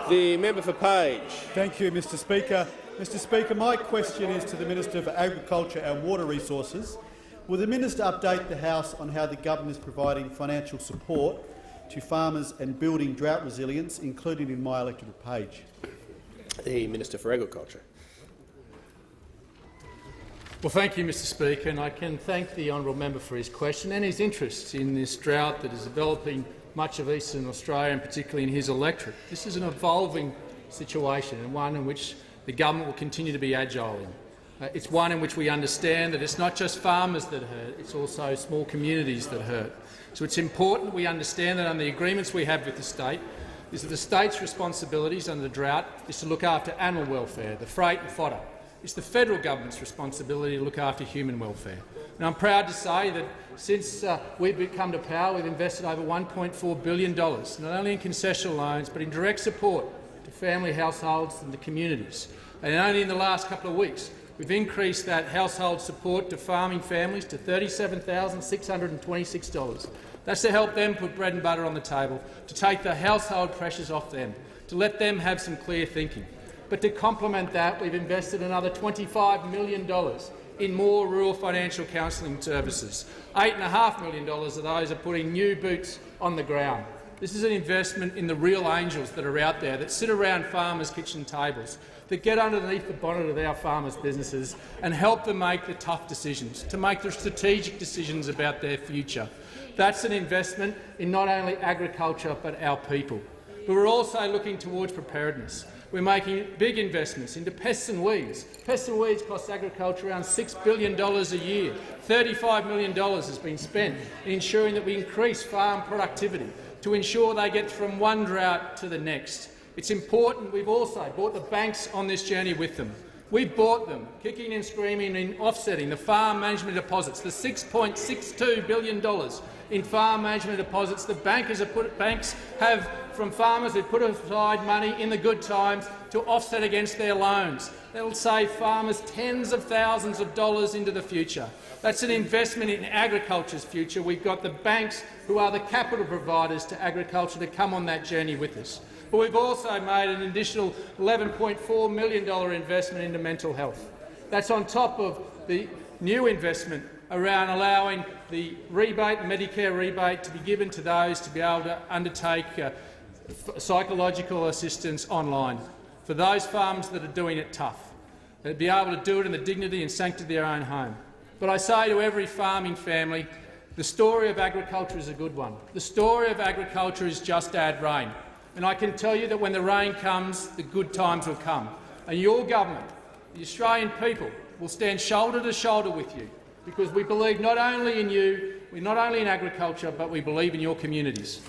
The member for Page. Thank you, Mr Speaker. Mr Speaker, my question is to the Minister for Agriculture and Water Resources. Will the Minister update the House on how the government is providing financial support to farmers and building drought resilience, including in my electorate of Page? The Minister for Agriculture. Well, thank you, Mr Speaker, and I can thank the honourable member for his question and his interest in this drought that is developing much of eastern Australia, and particularly in his electorate. This is an evolving situation and one in which the government will continue to be agile in. It's one in which we understand that it's not just farmers that hurt, it's also small communities that hurt. So it's important we understand that under the agreements we have with the state is that the state's responsibilities under the drought is to look after animal welfare, the freight and fodder. It's the federal government's responsibility to look after human welfare. And I'm proud to say that since we've come to power, we've invested over $1.4 billion, not only in concessional loans but in direct support to family households and the communities. And only in the last couple of weeks, we've increased that household support to farming families to $37,626. That's to help them put bread and butter on the table, to take the household pressures off them, to let them have some clear thinking. But to complement that, we've invested another $25 million in more rural financial counselling services. $8.5 million of those are putting new boots on the ground. This is an investment in the real angels that are out there, that sit around farmers' kitchen tables, that get underneath the bonnet of our farmers' businesses and help them make the tough decisions, to make the strategic decisions about their future. That's an investment in not only agriculture but our people. But we're also looking towards preparedness. We're making big investments into pests and weeds. Pests and weeds cost agriculture around $6 billion a year. $35 million has been spent in ensuring that we increase farm productivity, to ensure they get from one drought to the next. It's important we've also brought the banks on this journey with them. We bought them, kicking and screaming and offsetting the farm management deposits, the $6.62 billion in farm management deposits the banks have from farmers who put aside money in the good times to offset against their loans. That will save farmers tens of thousands of dollars into the future. That's an investment in agriculture's future. We've got the banks, who are the capital providers to agriculture, to come on that journey with us. But we've also made an additional $11.4 million investment into mental health. That's on top of the new investment around allowing the rebate, the Medicare rebate, to be given to those to be able to undertake psychological assistance online for those farmers that are doing it tough, to be able to do it in the dignity and sanctity of their own home. But I say to every farming family, the story of agriculture is a good one. The story of agriculture is just add rain. And I can tell you that when the rain comes, the good times will come. And your government, the Australian people, will stand shoulder to shoulder with you, because we believe not only in you, not only in agriculture, but we believe in your communities.